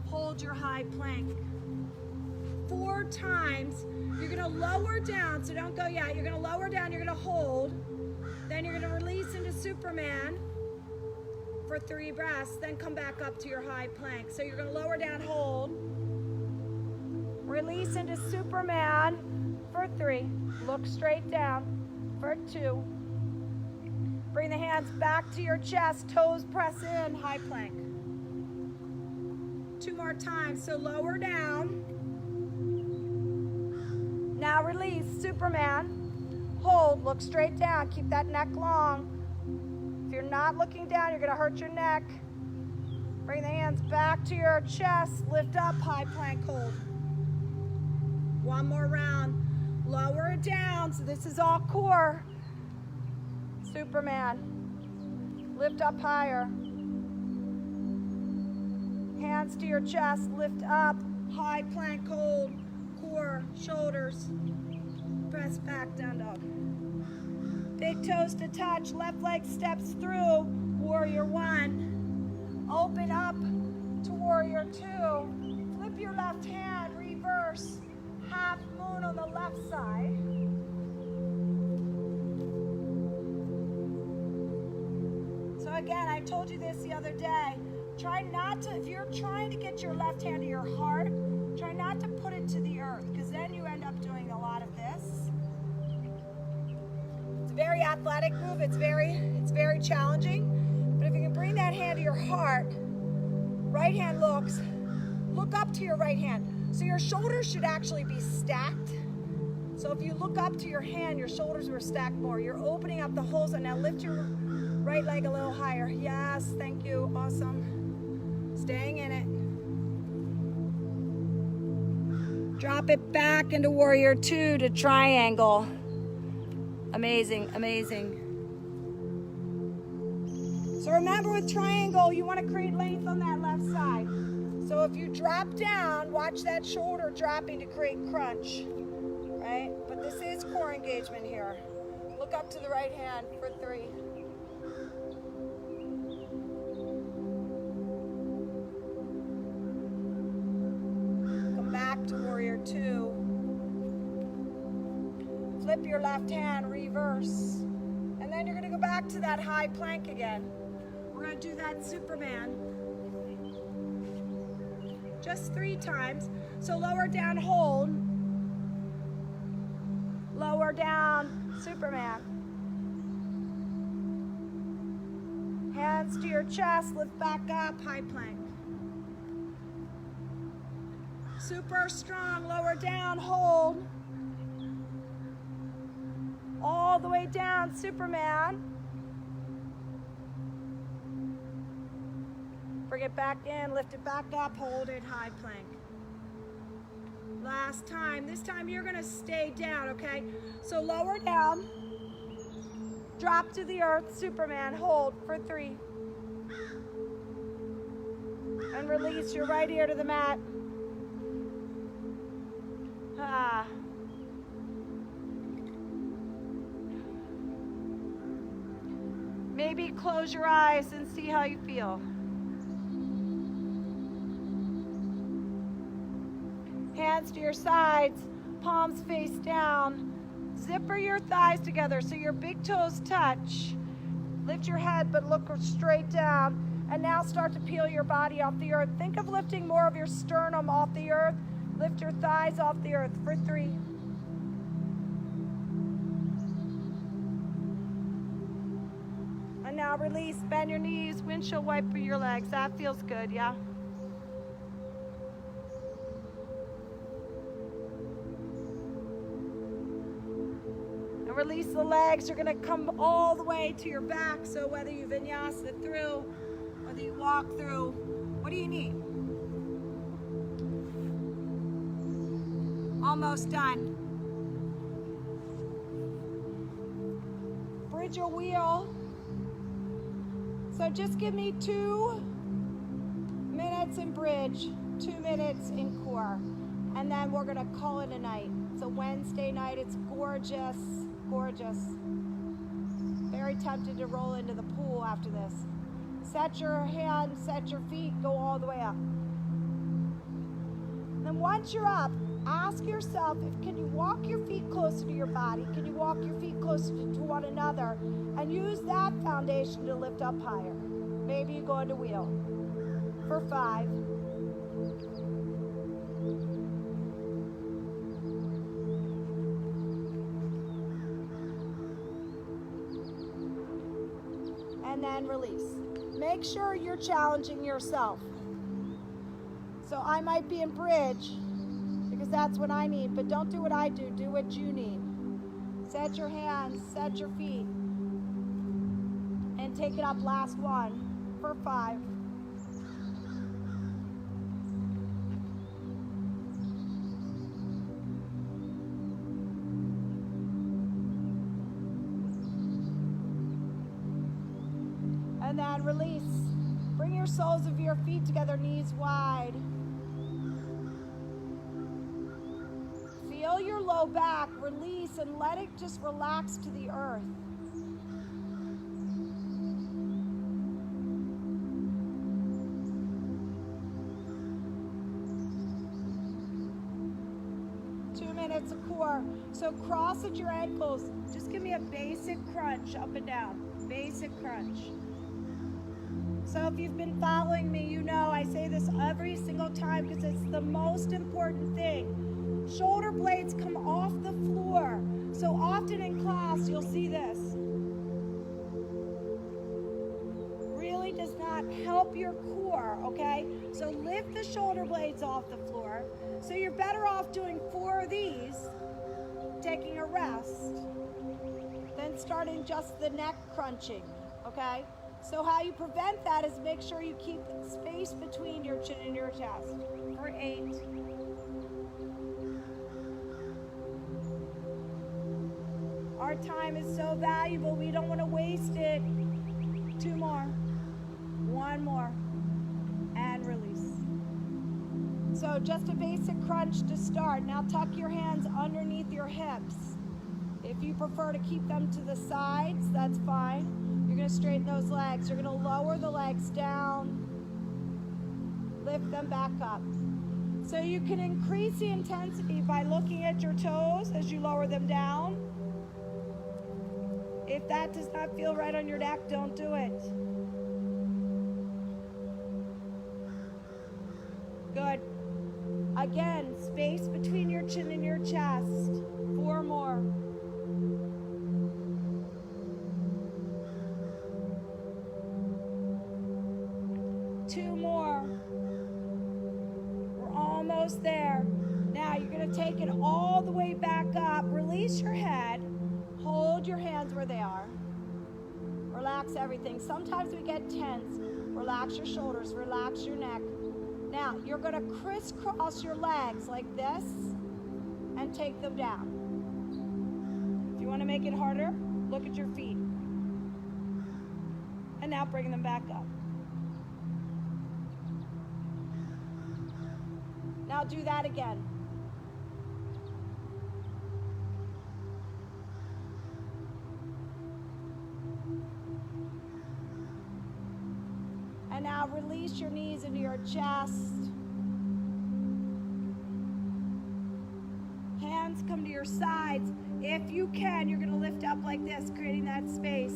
Hold your high plank. 4 times. You're gonna lower down, so don't go yet. You're gonna lower down, you're gonna hold. Then you're gonna release into Superman for 3 breaths, then come back up to your high plank. So you're gonna lower down, hold. Release into Superman for 3. Look straight down for 2. Bring the hands back to your chest, toes press in, high plank. 2 more times, so lower down. Now release, Superman. Hold, look straight down, keep that neck long. If you're not looking down, you're gonna hurt your neck. Bring the hands back to your chest, lift up, high plank, hold. 1 more round, lower it down, so this is all core. Superman, lift up higher. Hands to your chest, lift up, high plank, hold. Core, shoulders, press back, down dog. Big toes to touch, left leg steps through, warrior 1. Open up to warrior 2. Flip your left hand, reverse, half moon on the left side. So again, I told you this the other day, try not to, if you're trying to get your left hand to your heart, try not to put it to the earth, because then you end up doing a lot of this. It's a very athletic move, it's very challenging, but if you can bring that hand to your heart, right hand look up to your right hand. So your shoulders should actually be stacked. So if you look up to your hand, your shoulders were stacked more. You're opening up the holes, and now lift your right leg a little higher. Yes, thank you, awesome. Staying in it. Drop it back into warrior 2 to triangle. Amazing, amazing. So remember with triangle, you want to create length on that left side. So if you drop down, watch that shoulder dropping to create crunch, right? But this is core engagement here. Look up to the right hand for 3. Back to warrior 2. Flip your left hand, reverse. And then you're going to go back to that high plank again. We're going to do that Superman. Just 3 times. So lower down, hold. Lower down, Superman. Hands to your chest, lift back up, high plank. Super strong, lower down, hold. All the way down, Superman. Bring it back in, lift it back up, hold it, high plank. Last time, this time you're gonna stay down, okay? So lower down, drop to the earth, Superman, hold for 3. And release your right ear to the mat. Maybe close your eyes and see how you feel. Hands to your sides, palms face down. Zipper your thighs together so your big toes touch. Lift your head but look straight down. And now start to peel your body off the earth. Think of lifting more of your sternum off the earth. Lift your thighs off the earth for 3. And now release, bend your knees, windshield wiper your legs. That feels good, yeah? And release the legs. You're gonna come all the way to your back. So whether you vinyasa through, whether you walk through, what do you need? Almost done. Bridge a wheel. So just give me 2 minutes in bridge, 2 minutes in core, and then we're gonna call it a night. It's a Wednesday night, it's gorgeous, gorgeous. Very tempted to roll into the pool after this. Set your hands, set your feet, go all the way up. Then once you're up, ask yourself, can you walk your feet closer to your body? Can you walk your feet closer to one another? And use that foundation to lift up higher. Maybe you go into wheel. For 5. And then release. Make sure you're challenging yourself. So I might be in bridge because that's what I need, but don't do what I do. Do what you need. Set your hands, set your feet, and take it up. Last one for 5. And then release. Bring your soles of your feet together, knees wide. Feel your low back, release, and let it just relax to the earth. Of core. So cross at your ankles. Just give me a basic crunch up and down. Basic crunch. So if you've been following me, you know I say this every single time because it's the most important thing. Shoulder blades come off the floor. So often in class, you'll see this. Really does not help your core, okay? So lift the shoulder blades off the floor. So you're better off doing 4 of these, taking a rest, than starting just the neck crunching, okay? So how you prevent that is make sure you keep space between your chin and your chest. For 8. Our time is so valuable, we don't want to waste it. 2 more. 1 more. And release. So just a basic crunch to start. Now tuck your hands underneath your hips. If you prefer to keep them to the sides, that's fine. You're going to straighten those legs. You're going to lower the legs down. Lift them back up. So you can increase the intensity by looking at your toes as you lower them down. If that does not feel right on your neck, don't do it. Good. Again, space between your chin and your chest. 4 more. Two more. We're almost there. Now you're going to take it all the way back up. Release your head. Hold your hands where they are. Relax everything. Sometimes we get tense. Relax your shoulders. Relax your neck. Now, you're going to crisscross your legs like this and take them down. If you want to make it harder, look at your feet. And now bring them back up. Now do that again. And now release your knees into your chest. Hands come to your sides. If you can, you're going to lift up like this, creating that space.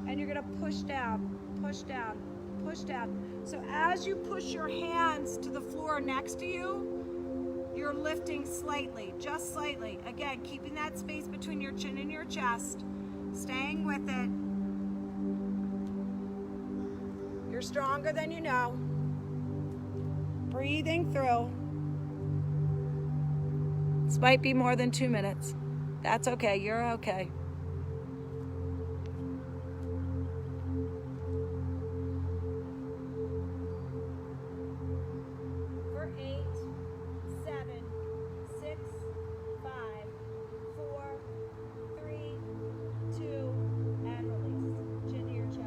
And you're going to push down, push down, push down. So as you push your hands to the floor next to you, you're lifting slightly, just slightly. Again, keeping that space between your chin and your chest, staying with it. You're stronger than you know. Breathing through. This might be more than 2 minutes. That's okay, you're okay. For 8, 7, 6, 5, 4, 3, 2, and release. Chin to your chest.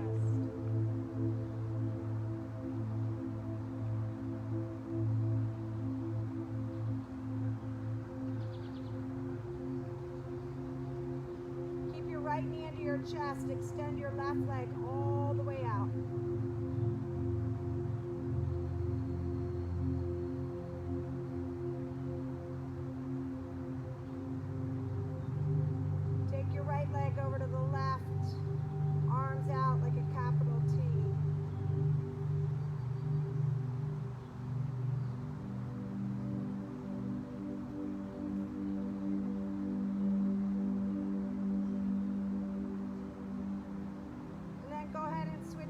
Right knee into your chest, extend your left leg all the way out.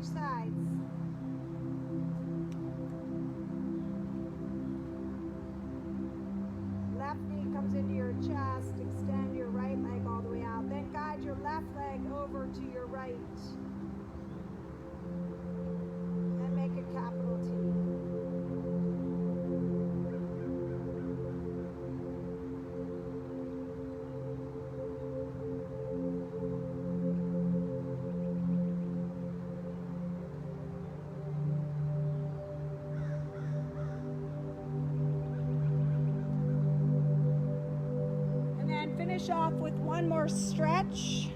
Switch sides. Left knee comes into your chest. Extend your right leg all the way out. Then guide your left leg over to your right. And make a capital T. Finish off with one more stretch,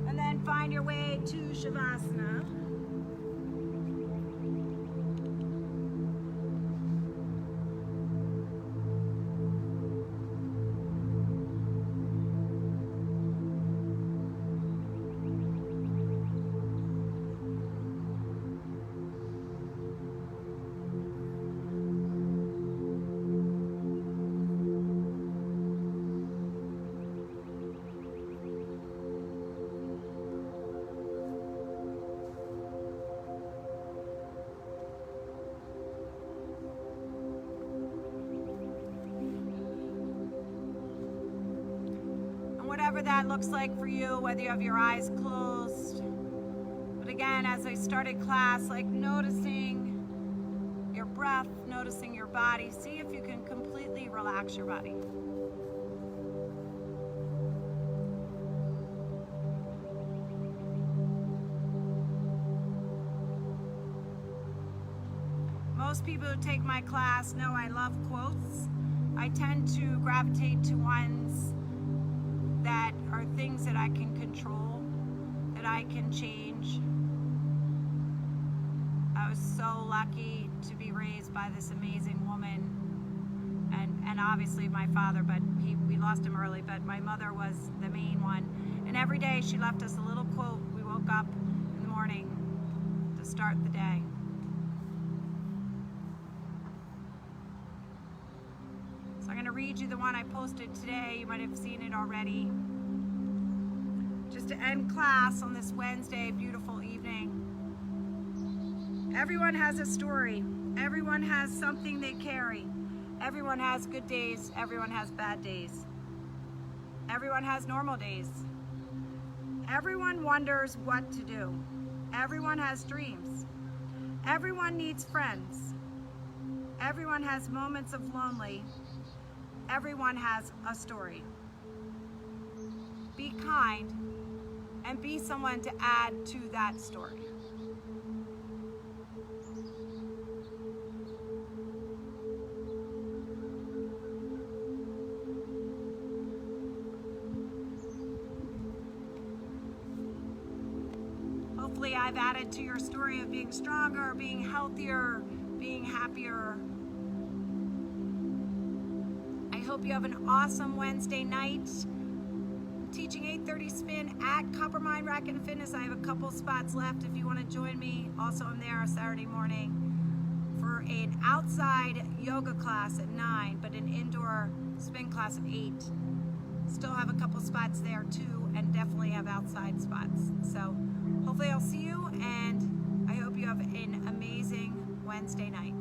and then find your way to Shavasana. Whatever that looks like for you, whether you have your eyes closed. But again, as I started class, like noticing your breath, noticing your body. See if you can completely relax your body. Most people who take my class know I love quotes. I tend to gravitate to ones that are things that I can control, that I can change. I was so lucky to be raised by this amazing woman, and obviously my father, but we lost him early, but my mother was the main one. And every day she left us a little quote. We woke up in the morning to start the day. I'm going to read you the one I posted today. You might have seen it already. Just to end class on this Wednesday, beautiful evening. Everyone has a story. Everyone has something they carry. Everyone has good days. Everyone has bad days. Everyone has normal days. Everyone wonders what to do. Everyone has dreams. Everyone needs friends. Everyone has moments of lonely. Everyone has a story. Be kind and be someone to add to that story. Hopefully I've added to your story of being stronger, being healthier, being happier. I hope you have an awesome Wednesday night. I'm teaching 8:30 spin at Coppermine Racket and Fitness. I have a couple spots left if you want to join me. Also, I'm there Saturday morning for an outside yoga class at 9, but an indoor spin class at 8. Still have a couple spots there too, and definitely have outside spots. So hopefully I'll see you, and I hope you have an amazing Wednesday night.